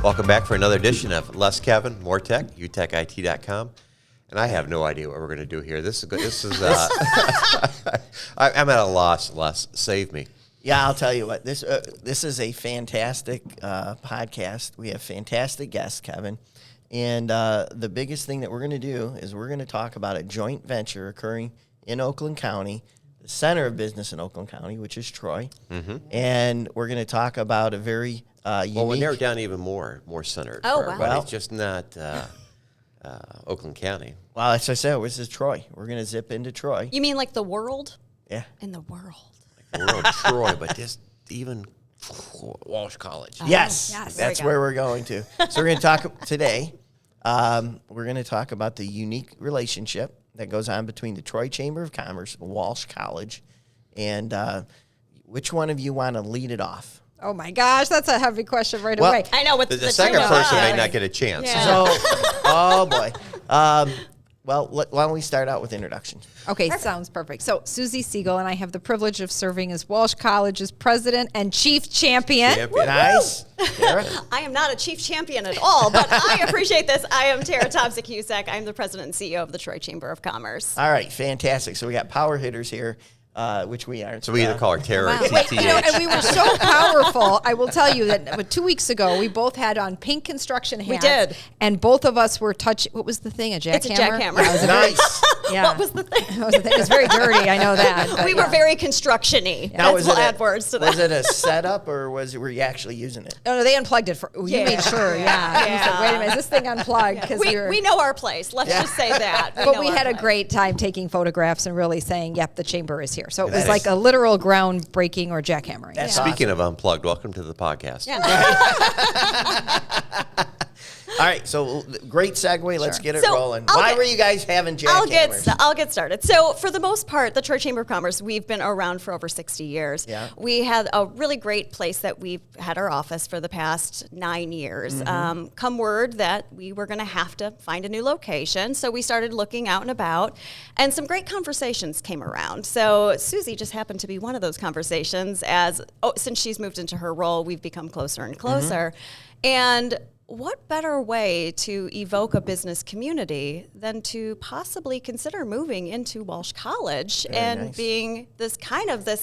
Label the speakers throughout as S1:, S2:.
S1: Welcome back for another edition of Less Kevin, More Tech, UTECIT.com. And I have no idea what we're going to do here. This is I'm at a loss, Les. Save me.
S2: Yeah, I'll tell you what. This is a fantastic podcast. We have fantastic guests, Kevin. And the biggest thing that we're going to do is we're going to talk about a joint venture occurring in Oakland County, the center of business in Oakland County, which is Troy. Mm-hmm. And we're going to talk about a very unique...
S1: Well, we'll narrow down even more centered.
S3: Oh,
S1: wow.
S3: wow.
S1: It's just not Oakland County.
S2: Well, as I said, this is Troy. We're going to zip into Troy.
S3: You mean like the world?
S2: Yeah.
S3: In the world.
S1: Like the world Troy, but just even Walsh College.
S2: Yes,
S3: yes.
S2: that's where we're going to. So we're going to talk today. We're going to talk about the unique relationship that goes on between the Troy Chamber of Commerce and Walsh College. And which one of you want to lead it off?
S4: Oh my gosh, that's a heavy question right away.
S3: I know. With
S1: The second
S3: two
S1: person
S3: of us.
S1: may not get a chance.
S3: Yeah.
S2: So, oh boy. Well, why don't we start out with introductions?
S4: Okay, sounds perfect. So Suzy Siegle and I have the privilege of serving as Walsh College's president and chief champion.
S2: Nice. Tara?
S3: I am not a chief champion at all, but I appreciate this. I am Tara Tomcsik-Husak. I'm the president and CEO of the Troy Chamber of Commerce.
S2: All right, fantastic. So we got power hitters here, which we aren't.
S1: So we either call her Tara or
S4: Wait,
S1: TTH.
S4: and we were so powerful. I will tell you that 2 weeks ago, we both had on pink construction hats.
S3: We did.
S4: And both of us were touching, what was the thing, a jackhammer?
S3: It's a jackhammer.
S4: Yeah, it was a
S2: Nice.
S4: yeah.
S3: What was the thing?
S4: It was very dirty, I know that. but
S3: We were
S4: yeah.
S3: very construction-y.
S2: Now,
S3: We'll add words to that.
S2: Was it a setup or were you actually using it?
S4: No, they unplugged it. You
S3: Yeah.
S4: made sure, yeah. You said,
S3: Yeah.
S4: wait a minute, is this thing unplugged? 'Cause
S3: We know our place. Let's just say that.
S4: But
S3: know
S4: we
S3: our
S4: had a
S3: place.
S4: great time taking photographs and really saying, yep, the chamber is here. So it was
S2: That
S4: like
S2: is-
S4: a literal groundbreaking or jackhammering.
S2: That's
S1: Speaking of unplugged, welcome to the podcast.
S3: Yeah.
S2: All right, so great segue. Let's get it
S3: So,
S2: rolling.
S3: I'll
S2: Why
S3: get-
S2: were you guys having jackhammers?
S3: I'll get started. So for the most part, the Troy Chamber of Commerce, we've been around for over 60 years.
S2: Yeah.
S3: We had a really great place that we've had our office for the past 9 years. Come word that we were going to have to find a new location. So we started looking out and about, and some great conversations came around. So Suzy just happened to be one of those conversations since she's moved into her role, we've become closer and closer. And what better way to evoke a business community than to possibly consider moving into Walsh College and
S2: nice.
S3: being this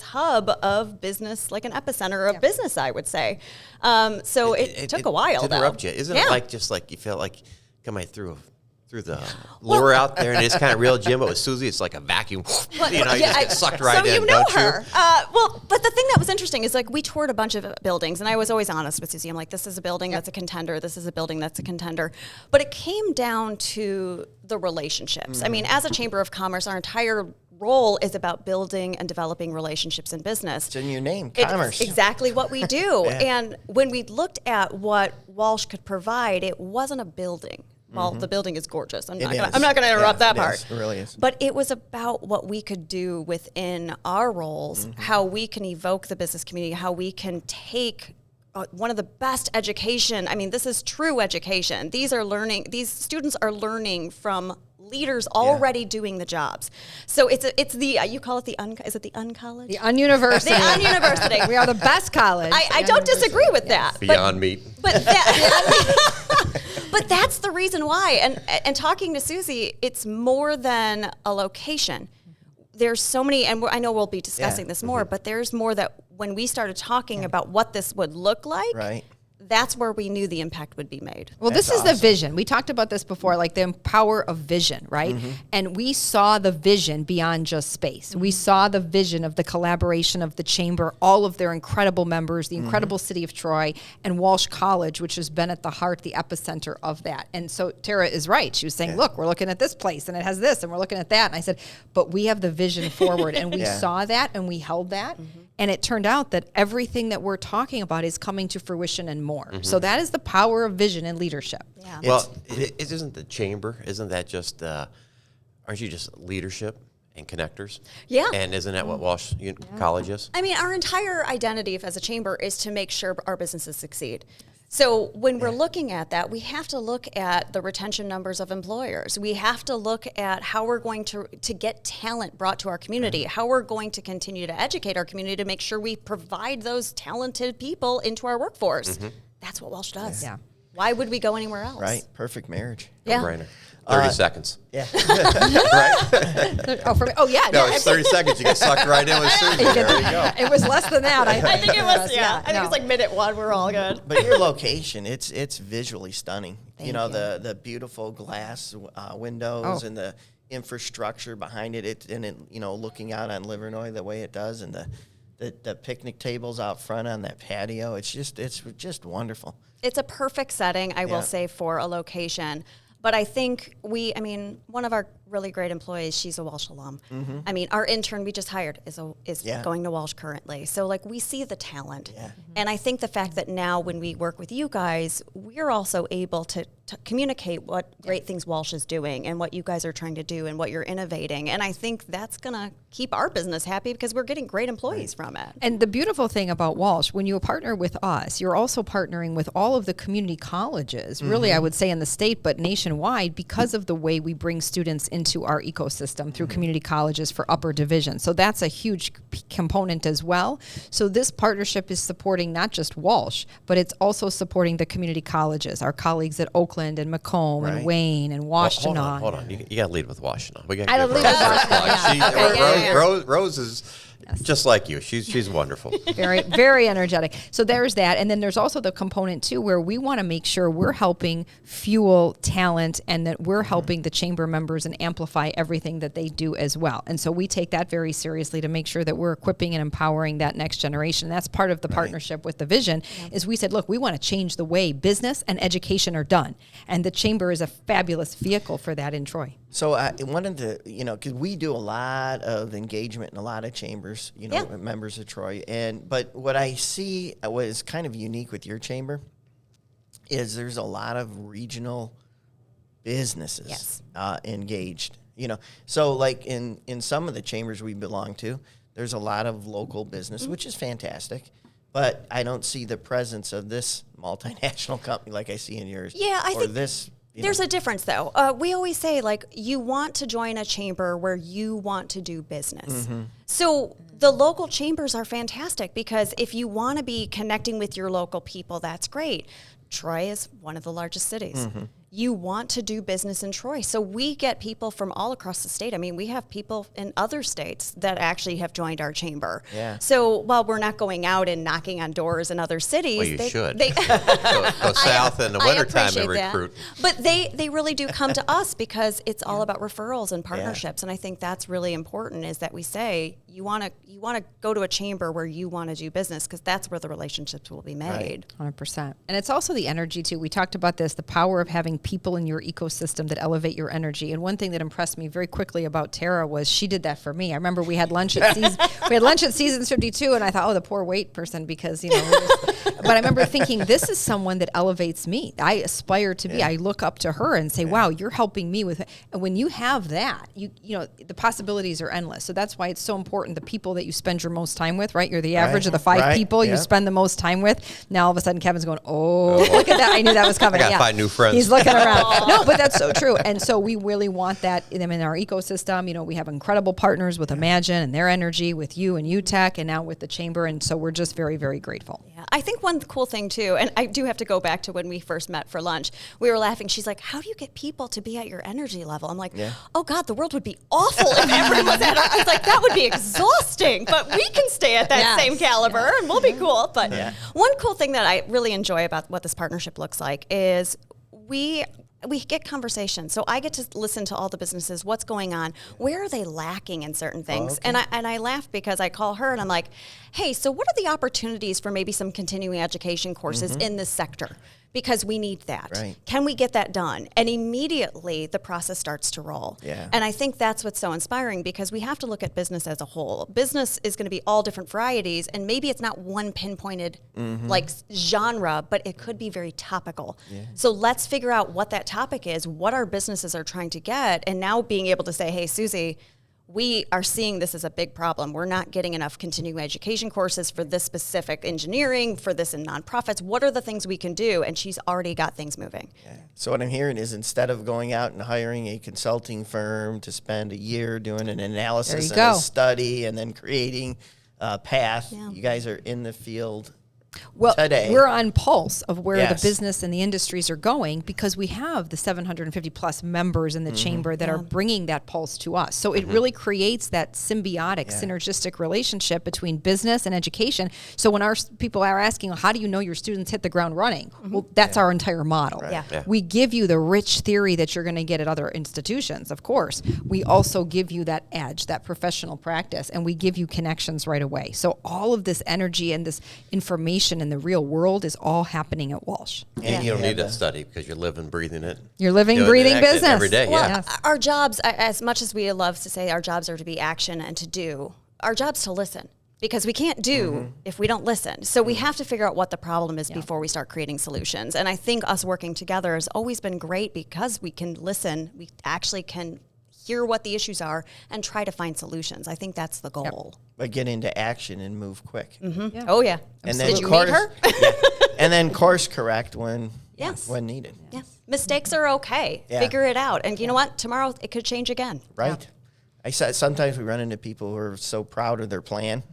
S3: hub of business, like an epicenter of business, I would say. So it took a while,
S1: to
S3: though.
S1: interrupt you. Isn't
S3: Yeah.
S1: it like just like you felt like coming through the lure out there and it's kind of real gym, but with Suzy, it's like a vacuum. You just get sucked right
S3: so
S1: in,
S3: you know
S1: don't
S3: her.
S1: you?
S3: But the thing that was interesting is like we toured a bunch of buildings, and I was always honest with Suzy. I'm like, this is a building that's a contender. This is a building that's a contender. But it came down to the relationships. I mean, as a Chamber of Commerce, our entire role is about building and developing relationships in business.
S2: It's in your name,
S3: It's
S2: commerce.
S3: exactly what we do.
S2: Yeah.
S3: And when we looked at what Walsh could provide, it wasn't a building. Well, the building is gorgeous. I'm not going to interrupt that part.
S2: It really is.
S3: But it was about what we could do within our roles, how we can evoke the business community, how we can take one of the best education. I mean, this is true education. These students are learning from leaders already doing the jobs. So it's the you call it is it the uncollege?
S4: The Ununiversity.
S3: The Ununiversity.
S4: We are the best college.
S3: I don't disagree with that.
S1: Beyond meat.
S3: But but that's the reason why. And talking to Suzy, it's more than a location. There's so many, and I know we'll be discussing this more, but there's more that when we started talking about what this would look like,
S2: Right.
S3: that's where we knew the impact would be made.
S4: Well,
S2: That's
S4: this is
S2: awesome.
S4: the vision. We talked about this before, like the power of vision, right? And we saw the vision beyond just space. We saw the vision of the collaboration of the chamber, all of their incredible members, the incredible city of Troy, and Walsh College, which has been at the heart, the epicenter of that. And so Tara is right. She was saying, look, we're looking at this place, and it has this, and we're looking at that. And I said, but we have the vision forward, and we
S2: Yeah.
S4: saw that, and we held that. And it turned out that everything that we're talking about is coming to fruition and more. So that is the power of vision and leadership.
S3: Yeah.
S1: Well, it isn't the chamber, isn't that just, aren't you just leadership? and connectors.
S3: Yeah.
S1: And isn't that what Walsh College is?
S3: I mean, our entire identity as a chamber is to make sure our businesses succeed. So when we're looking at that, we have to look at the retention numbers of employers. We have to look at how we're going to get talent brought to our community, how we're going to continue to educate our community to make sure we provide those talented people into our workforce. That's what Walsh does.
S4: Yeah.
S3: Why would we go anywhere else?
S2: Right. Perfect marriage.
S3: Yeah.
S1: No-brainer. 30 seconds.
S2: Yeah.
S4: Oh, for me. Oh, yeah.
S1: No,
S4: yeah,
S1: it's 30 seconds. You get sucked right in with Suzy. There you go.
S4: It was less than that.
S3: I think it was,
S4: Yeah,
S3: I think it was like minute one. We're all good.
S2: But your location, it's visually stunning.
S4: Thank
S2: know,
S4: you.
S2: the beautiful glass windows
S4: Oh.
S2: and the infrastructure behind it. Looking out on Livernois the way it does, and the picnic tables out front on that patio. It's just wonderful.
S3: It's a perfect setting, I will say, for a location. But I think one of our really great employees, she's a Walsh alum. I mean, our intern we just hired is going to Walsh currently. So, like, we see the talent.
S2: Yeah.
S3: And I think the fact that now when we work with you guys, we're also able to communicate what great things Walsh is doing and what you guys are trying to do and what you're innovating. And I think that's going to keep our business happy because we're getting great employees from it.
S4: And the beautiful thing about Walsh, when you partner with us, you're also partnering with all of the community colleges, really, I would say in the state, but nationwide, because of the way we bring students into our ecosystem through community colleges for upper division. So that's a huge component as well. So this partnership is supporting not just Walsh, but it's also supporting the community colleges, our colleagues at Oakland and Macomb and Wayne and Washtenaw.
S1: Hold on. You got to lead with Washtenaw. We got
S4: I don't lead with Washtenaw.
S1: Rose is just like you. She's wonderful.
S4: Very, very energetic. So there's that. And then there's also the component, too, where we want to make sure we're helping fuel talent and that we're helping the chamber members and amplify everything that they do as well. And so we take that very seriously to make sure that we're equipping and empowering that next generation. That's part of the partnership with the vision is we said, look, we want to change the way business and education are done. And the chamber is a fabulous vehicle for that in Troy.
S2: So I wanted to, because we do a lot of engagement in a lot of chambers, members of Troy. But what I see, what is kind of unique with your chamber, is there's a lot of regional businesses engaged. So like in some of the chambers we belong to, there's a lot of local business, which is fantastic. But I don't see the presence of this multinational company like I see in yours.
S3: Yeah, I think
S2: this.
S3: There's a difference, though. We always say, like, you want to join a chamber where you want to do business. So the local chambers are fantastic because if you want to be connecting with your local people, that's great. Troy is one of the largest cities. You want to do business in Troy. So we get people from all across the state. I mean, we have people in other states that actually have joined our chamber.
S2: Yeah.
S3: So while we're not going out and knocking on doors in other cities.
S1: Well, you should.
S3: They
S1: go south in the wintertime and
S3: appreciate that.
S1: recruit.
S3: But they really do come to us because it's all about referrals and partnerships. And I think that's really important is that we say you want to go to a chamber where you want to do business because that's where the relationships will be made.
S4: 100%. And it's also the energy, too. We talked about this, the power of having people in your ecosystem that elevate your energy. And one thing that impressed me very quickly about Tara was she did that for me. I remember we had lunch at Seasons 52, and I thought, oh, the poor weight person, because, but I remember thinking, this is someone that elevates me. I aspire to be. I look up to her and say, wow, you're helping me with it. And when you have that, you know, the possibilities are endless. So that's why it's so important, the people that you spend your most time with, right? You're the average of the five people you spend the most time with. Now all of a sudden Kevin's going, oh, look at that. I knew that was coming.
S1: I got 5 new friends.
S4: He's looking around. No, but that's so true. And so we really want that in our ecosystem. You know, we have incredible partners with Imagine and their energy, with you and UTEC, and now with the chamber. And so we're just very, very grateful.
S3: Yeah, I think one cool thing too, and I do have to go back to when we first met for lunch. We were laughing. She's like, "How do you get people to be at your energy level?" I'm like, "Oh God, the world would be awful if everyone was at our." I was like, "That would be exhausting," but we can stay at that same caliber, and we'll be cool. But one cool thing that I really enjoy about what this partnership looks like is we get conversations. So I get to listen to all the businesses, what's going on, where are they lacking in certain things? And I laugh because I call her and I'm like, hey, so what are the opportunities for maybe some continuing education courses in this sector? Because we need that.
S2: Right.
S3: Can we get that done? And immediately the process starts to roll.
S2: Yeah.
S3: And I think that's what's so inspiring because we have to look at business as a whole. Business is going to be all different varieties, and maybe it's not one pinpointed like genre, but it could be very topical. Yeah. So let's figure out what that topic is, what our businesses are trying to get, and now being able to say, hey, Suzy, we are seeing this as a big problem. We're not getting enough continuing education courses for this specific engineering, for this in nonprofits. What are the things we can do? And she's already got things moving.
S2: Yeah. So what I'm hearing is instead of going out and hiring a consulting firm to spend a year doing an analysis and a study and then creating a path, you guys are in the field today.
S4: We're on pulse of where
S2: Yes.
S4: the business and the industries are going because we have the 750 plus members in the chamber that are bringing that pulse to us. So it really creates that symbiotic, synergistic relationship between business and education. So when our people are asking, how do you know your students hit the ground running? Well, that's our entire model.
S2: Right.
S3: Yeah.
S4: We give you the rich theory that you're going to get at other institutions, of course. We also give you that edge, that professional practice, and we give you connections right away. So all of this energy and this information in the real world is all happening at Walsh.
S1: And you don't need to study because you're living, breathing it.
S4: You're living,
S1: Doing it
S4: breathing
S1: and acting
S4: business.
S1: every day.
S3: Well,
S1: Yeah.
S3: our jobs, as much as we love to say our jobs are to be action and to do, our job's to listen. Because we can't do if we don't listen. So we have to figure out what the problem is before we start creating solutions. And I think us working together has always been great because we can listen. We actually can hear what the issues are and try to find solutions. I think that's the goal.
S2: But get into action and move quick.
S4: Yeah.
S3: Oh, yeah.
S2: And
S3: Did you
S2: course,
S3: meet her?
S2: and then course correct when
S3: Yes.
S2: when needed.
S3: Yeah. Mistakes are okay.
S2: Yeah.
S3: Figure it out. And you know what? Tomorrow it could change again.
S2: Right. I said sometimes we run into people who are so proud of their plan.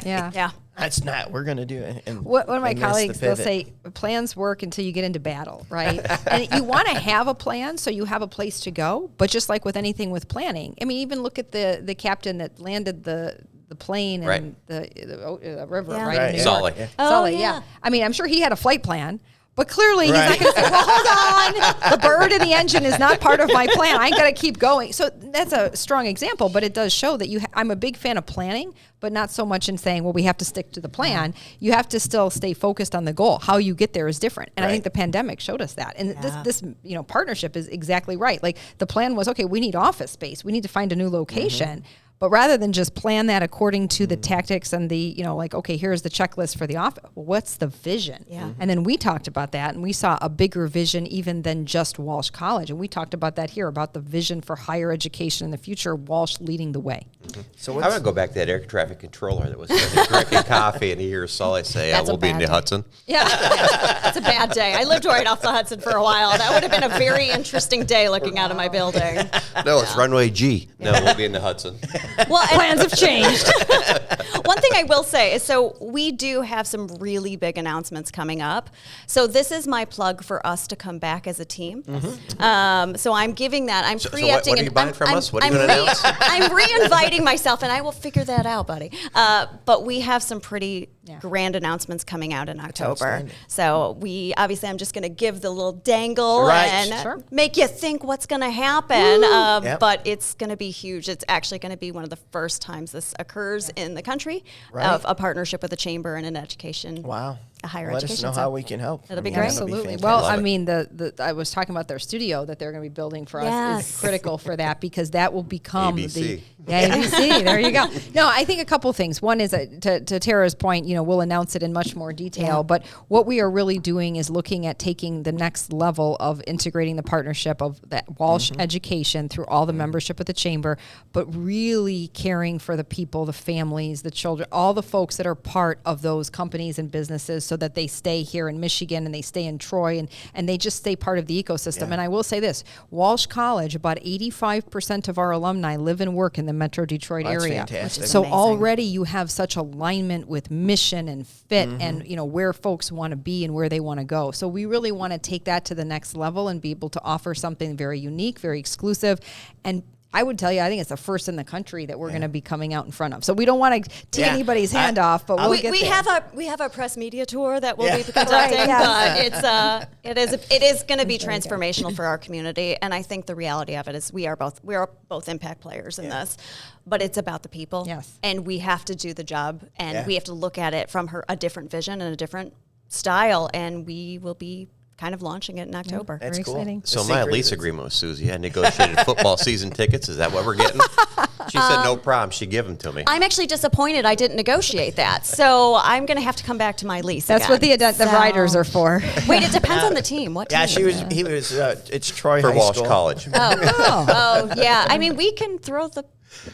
S4: Yeah.
S3: Yeah.
S2: That's not. We're going to do it. And
S4: One of my
S2: they miss the
S4: colleagues, they'll
S2: pivot.
S4: say, plans work until you get into battle, right? And you want to have a plan so you have a place to go. But just like with anything with planning, I mean, even look at the captain that landed the plane in
S1: Right.
S4: the river,
S3: Yeah.
S4: right?
S2: Right,
S4: in New
S2: yeah.
S1: Sully.
S4: York.
S3: Oh,
S4: Sully,
S3: yeah.
S4: yeah. I mean, I'm sure he had a flight plan. But clearly, he's not
S2: Right.
S4: going to say, well, hold on. The bird in the engine is not part of my plan. I got to keep going. So that's a strong example, but it does show that I'm a big fan of planning, but not so much in saying, well, we have to stick to the plan. You have to still stay focused on the goal. How you get there is different. And I think
S2: Right.
S4: the pandemic showed us that. And this partnership is exactly right. Like the plan was, okay, we need office space. We need to find a new location. But rather than just plan that according to the tactics and the, okay, here's the checklist for the office. Well, what's the vision?
S3: Yeah.
S4: And then we talked about that, and we saw a bigger vision even than just Walsh College. And we talked about that here, about the vision for higher education in the future, Walsh leading the way.
S2: So
S1: I want to go back to that air traffic controller that was drinking coffee and he hears Sully say,
S3: That's a
S1: we'll be in
S3: bad
S1: the
S3: day.
S1: Hudson.
S3: Yeah. That's a bad day. I lived right off the Hudson for a while. That would have been a very interesting day looking out of my building.
S1: No, it's runway G. No, we'll be in the Hudson.
S3: Well, and
S4: Plans have changed.
S3: one thing I will say is, so we do have some really big announcements coming up. So this is my plug for us to come back as a team. So I'm giving that. I'm
S1: So
S3: preempting.
S1: what are you
S3: and
S1: buying
S3: I'm-
S1: from
S3: I'm-
S1: us? What are you
S3: I'm
S1: gonna announce?
S3: I'm re-inviting myself, and I will figure that out, buddy. But we have some pretty grand announcements coming out in October.
S2: outstanding.
S3: So I'm just going to give the little dangle
S2: Right.
S3: and
S4: Sure.
S3: make you think what's going to happen.
S2: Yep.
S3: But it's going to be huge. It's actually going to be one of the first times this occurs in the country
S2: Right.
S3: of a partnership with a chamber and an education.
S2: wow.
S3: A higher
S2: Let
S3: education.
S2: us know how we can help.
S3: That'll be
S2: I mean,
S3: great.
S2: that'd be
S4: Absolutely.
S2: fantastic.
S4: Well,
S1: Love
S4: I
S1: it.
S4: mean, I was talking about their studio that they're going to be building for us
S3: Yes.
S4: is critical for that because that will become
S1: ABC.
S4: ABC. There you go. No, I think a couple things. One is to Tara's point, we'll announce it in much more detail, but what we are really doing is looking at taking the next level of integrating the partnership of that Walsh education through all the membership of the chamber, but really caring for the people, the families, the children, all the folks that are part of those companies and businesses so that they stay here in Michigan and they stay in Troy and they just stay part of the ecosystem.
S2: Yeah.
S4: And I will say this, Walsh College, about 85% of our alumni live and work in the Metro Detroit
S2: That's
S4: area.
S2: fantastic.
S3: Which is
S4: So
S3: amazing.
S4: already you have such alignment with mission and fit and where folks want to be and where they want to go. So we really want to take that to the next level and be able to offer something very unique, very exclusive. And I would tell you, I think it's the first in the country that we're going to be coming out in front of. So we don't want to take
S2: Yeah.
S4: anybody's hand off, but we'll
S3: we,
S4: get
S3: we
S4: there.
S3: have a press media tour that we'll
S2: Yeah.
S3: be conducting,
S4: Right, yes.
S3: but it is going to be transformational for our community. And I think the reality of it is we are both impact players in this, but it's about the people.
S4: Yes.
S3: And we have to do the job, and
S2: Yeah.
S3: we have to look at it from a different vision and a different style, and we will be kind of launching it in October.
S2: That's
S4: Very
S2: cool.
S4: exciting.
S1: So
S2: The
S1: my
S2: secret
S1: lease
S2: is-
S1: agreement with Suzy, I negotiated football season tickets. Is that what we're getting? She said no problem. She'd give them to me.
S3: I'm actually disappointed I didn't negotiate that, so I'm going to have to come back to my lease.
S4: That's
S3: again.
S4: what the riders are for.
S3: Wait, it depends on the team. What team?
S2: Yeah, he was. It's Troy
S1: For
S2: High
S1: Walsh
S2: School.
S1: College.
S3: Oh, yeah. I mean, we can throw the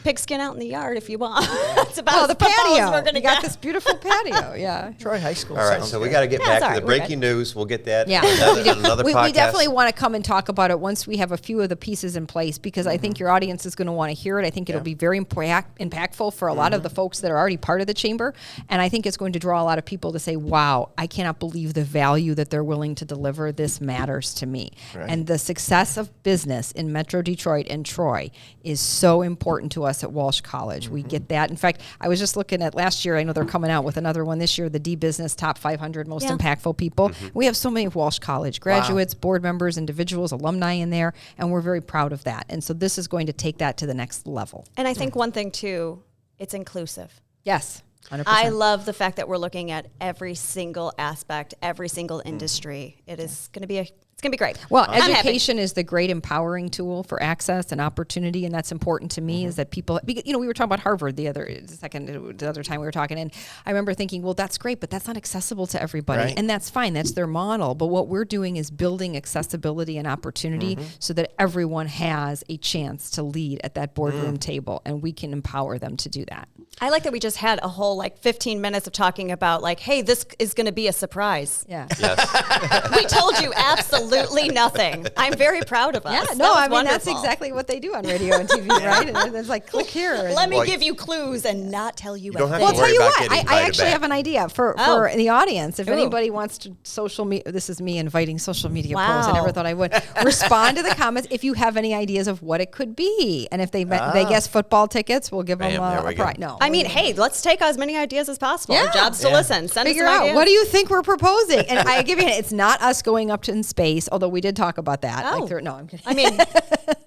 S3: pigskin out in the yard if you want. It's about
S4: Oh,
S3: as
S4: the
S3: football as
S4: patio.
S3: we're gonna
S4: You got
S3: get.
S4: this beautiful patio. Yeah.
S2: Troy High School.
S1: All right,
S2: sounds
S1: so we
S2: good.
S1: got to get
S3: Yeah,
S1: back
S3: it's all
S1: to
S3: right,
S1: the
S3: we're
S1: breaking news. We'll get that
S4: Yeah,
S1: on another
S4: we
S1: podcast.
S4: definitely want to come and talk about it once we have a few of the pieces in place, because I think your audience is going to want to hear it. I think it'll be very impactful for a lot of the folks that are already part of the chamber, and I think it's going to draw a lot of people to say, wow, I cannot believe the value that they're willing to deliver. This matters to me.
S2: Right.
S4: And the success of business in Metro Detroit and Troy is so important to us at Walsh College. We get that. In fact, I was just looking at last year, I know they're coming out with another one this year, the D-Business Top 500 Most Impactful People. We have so many of Walsh College graduates, board members, individuals, alumni in there, and we're very proud of that. And so this is going to take that to the next level.
S3: And I think one thing too, it's inclusive.
S4: Yes, 100%.
S3: I love the fact that we're looking at every single aspect, every single industry. It is going to be it's going to be great.
S4: Well,
S3: I'm happy.
S4: education is the great empowering tool for access and opportunity, and that's important to me. Is that people, because, we were talking about Harvard the other time we were talking, and I remember thinking, well, that's great, but that's not accessible to everybody,
S2: Right.
S4: and that's fine. That's their model. But what we're doing is building accessibility and opportunity so that everyone has a chance to lead at that boardroom table, and we can empower them to do that.
S3: I like that we just had a whole 15 minutes of talking about hey, this is going to be a surprise.
S4: Yeah.
S1: Yes.
S3: We told you absolutely nothing. I'm very proud of us.
S4: Yeah,
S3: That
S4: no,
S3: was
S4: I mean, that's
S3: wonderful.
S4: exactly what they do on radio and TV, right? And it's like, click here. and-
S3: Let me
S1: Well,
S3: give you clues and not tell you
S1: don't have
S3: anything.
S1: to
S4: Well, I'll tell
S1: worry
S4: you
S1: about
S4: what,
S1: getting
S4: I
S1: invited
S4: actually
S1: back.
S4: have an idea for
S3: Oh.
S4: the audience. If
S3: Ooh.
S4: anybody wants to social media, this is me inviting social media
S3: Wow.
S4: posts. I never thought I would. Respond to the comments if you have any ideas of what it could be. And if they guess football tickets, we'll give them
S1: Bam, there
S4: a
S1: we go.
S4: prize. No.
S3: I mean, hey, let's take as many ideas as possible. Our job's to
S2: Yeah.
S3: listen. Send
S4: figure
S3: us some
S4: out
S3: ideas.
S4: what do you think we're proposing. And I give you, it's not us going up to in space, although we did talk about that.
S3: Oh.
S4: No, I'm kidding.
S3: I mean,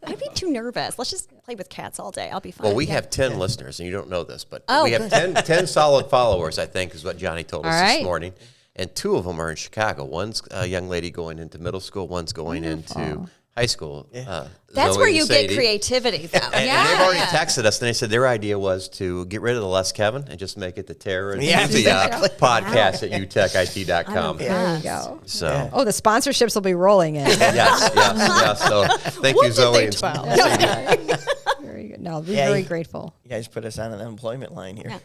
S3: I'd be too nervous. Let's just play with cats all day. I'll be fine.
S1: Well, we have 10 listeners, and you don't know this, but
S3: Oh,
S1: we have
S3: good.
S1: 10 solid followers, I think, is what Johnny told us
S4: All
S1: this
S4: right.
S1: morning. And 2 of them are in Chicago. One's a young lady going into middle school. One's going into high school.
S3: That's
S1: Zoe
S3: where
S1: and
S3: you
S1: Sadie.
S3: get creativity, though.
S1: And they've already texted us, and they said their idea was to get rid of the Les Kevin and just make it the Tara and
S2: Yeah,
S1: Suzy
S2: exactly.
S1: podcast at UTECIT.com.
S4: There you go.
S1: So,
S4: Oh, the sponsorships will be rolling in.
S1: yes. So, thank you, Zoe. and
S4: Very good. No, we're
S2: Yeah,
S4: very
S2: you-
S4: grateful.
S2: You guys put us on an unemployment line here.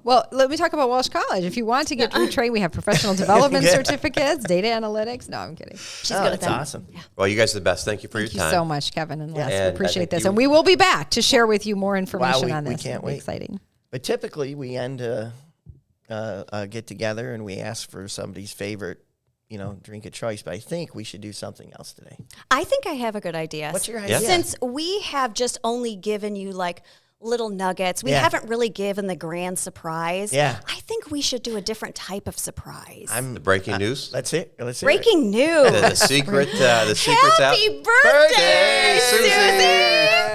S4: Well, let me talk about Walsh College. If you want to get retrained, we have professional development
S2: Good.
S4: certificates, data analytics. No, I'm kidding.
S3: She's
S2: Oh,
S3: good at
S2: that's
S3: that.
S2: awesome.
S1: Well, you guys are the best. Thank you for
S4: Thank
S1: your
S4: you
S1: time.
S4: so much, Kevin and Les.
S2: Yeah.
S4: We
S1: And I
S4: appreciate
S1: think
S4: this.
S1: you-
S4: And we will be back to share with you more information on
S2: we
S4: this.
S2: can't
S4: It'll be
S2: wait.
S4: exciting.
S2: But typically, we end a get together and we ask for somebody's favorite, drink of choice. But I think we should do something else today.
S3: I think I have a good idea.
S2: What's your
S1: Yeah.
S2: idea?
S3: Since we have just only given you little nuggets, we
S2: Yeah.
S3: haven't really given the grand surprise.
S2: Yeah.
S3: I think we should do a different type of surprise.
S1: The breaking news.
S2: Let's hear. Let's hear
S3: Breaking news.
S1: The secret's out.
S3: Happy birthday,
S1: Suzy!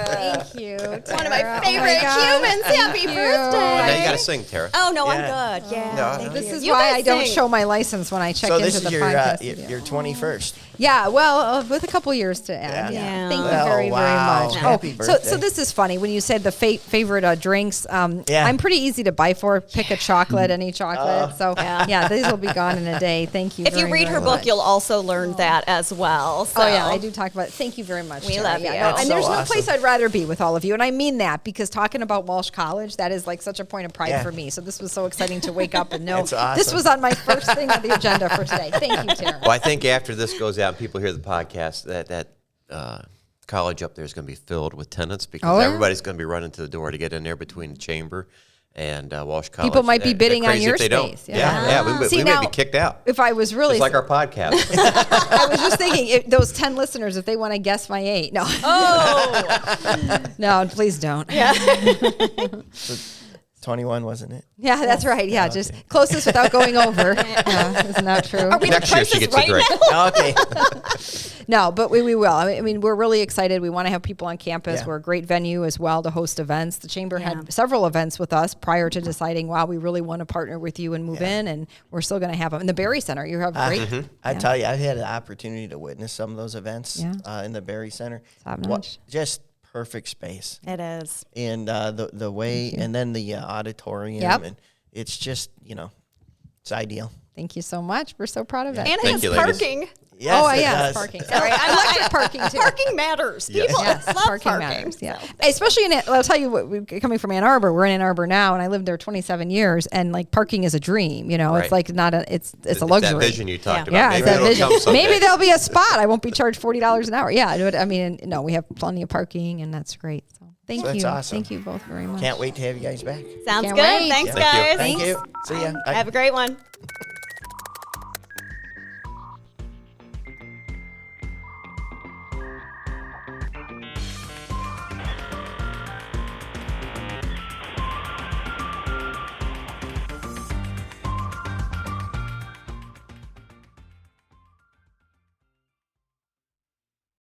S4: Thank you.
S3: One of my favorite humans. Happy birthday.
S1: Well, now you got to sing, Tara.
S3: Oh, no,
S2: Yeah.
S3: I'm good. Yeah.
S1: No,
S3: thank
S4: This
S3: you.
S4: is
S3: You
S4: why
S3: guys
S4: I don't
S3: sing.
S4: show my license when I check
S2: So
S4: into
S2: this is
S4: the
S2: your
S4: podcast. studio.
S2: your 21st.
S4: Yeah, well, with a couple years to add.
S2: Yeah.
S4: Yeah.
S3: Yeah.
S4: Thank you
S2: Well,
S4: very,
S2: wow.
S4: very much.
S2: Happy
S4: so
S2: birthday.
S4: this is funny when you said the favorite drinks.
S2: Yeah.
S4: I'm pretty easy to buy for. Pick a chocolate, any chocolate. So
S3: Yeah.
S4: these will be gone in a day. Thank you.
S3: If you
S4: very,
S3: read
S4: very
S3: her
S4: much.
S3: book, you'll also learn that as well. So.
S4: Oh yeah, I do talk about it. Thank you very much.
S3: We
S4: Tara.
S3: love
S4: Yeah,
S3: you.
S4: no,
S3: That's
S4: and
S2: so
S4: there's no
S2: awesome.
S4: place I'd rather be with all of you, and I mean that because talking about Walsh College, that is such a point of pride
S2: Yeah.
S4: for me. So this was so exciting to wake up and know
S2: It's awesome.
S4: this was on my first thing on the agenda for today. Thank you, Tara.
S1: Well, I think after this goes out and people hear the podcast, that college up there is going to be filled with tenants because
S4: Oh, yeah?
S1: everybody's going to be running to the door to get in there between the chamber and Walsh College.
S4: People might be
S1: They're
S4: bidding on
S1: crazy
S4: your
S1: if they don't.
S4: space.
S1: Yeah,
S4: See,
S1: we
S4: now,
S1: may be kicked out.
S4: If I was really,
S1: It's like our podcast.
S4: I was just thinking, those 10 listeners, if they want to guess my age, no,
S3: Oh.
S4: no, please don't.
S2: 21, wasn't it?
S4: Yeah, that's right. Yeah, just closest without going over. Yeah, isn't that true?
S3: Are we
S1: Next
S3: the
S1: year she
S3: Price is
S1: gets a
S3: Right
S1: drink.
S3: now?
S2: Okay.
S4: No, but we will. I mean, we're really excited. We want to have people on campus.
S2: Yeah.
S4: We're a great venue as well to host events. The Chamber
S3: Yeah.
S4: had several events with us prior to deciding, wow, we really want to partner with you and move in, and we're still going to have them. In the Berry Center, you have great.
S2: I tell you, I've had an opportunity to witness some of those events in the Berry Center.
S4: Top-notch.
S2: Just perfect space.
S3: It is.
S2: And the way, and then the auditorium.
S4: Yep.
S2: And it's just, it's ideal.
S4: Thank you so much. We're so proud of it.
S3: And it
S1: Thank
S3: has
S1: you, ladies.
S3: parking.
S2: Yes, it
S4: yes,
S2: does.
S4: parking. Sorry, electric parking too.
S3: Parking matters.
S1: Yes.
S3: People
S4: Yes,
S3: love
S4: parking matters. Yeah, especially I'll tell you what. Coming from Ann Arbor, we're in Ann Arbor now, and I lived there 27 years. And like parking is a dream. You know,
S1: Right.
S4: it's like not a. It's a
S1: That
S4: luxury.
S1: vision you talked
S3: Yeah.
S1: about.
S4: Yeah,
S1: Maybe
S4: it's that
S1: it'll
S4: vision.
S1: come someday.
S4: Maybe there'll be a spot. I won't be charged $40 an hour. Yeah, I mean, no, we have plenty of parking, and that's great. So thank
S2: That's
S4: you.
S2: awesome.
S4: Thank you both very much.
S2: Can't wait to have you guys back.
S3: Sounds
S4: Can't
S3: good.
S4: wait.
S3: Thanks,
S1: Thank you.
S3: guys.
S2: Thank you. See ya. Bye.
S3: Have a great one.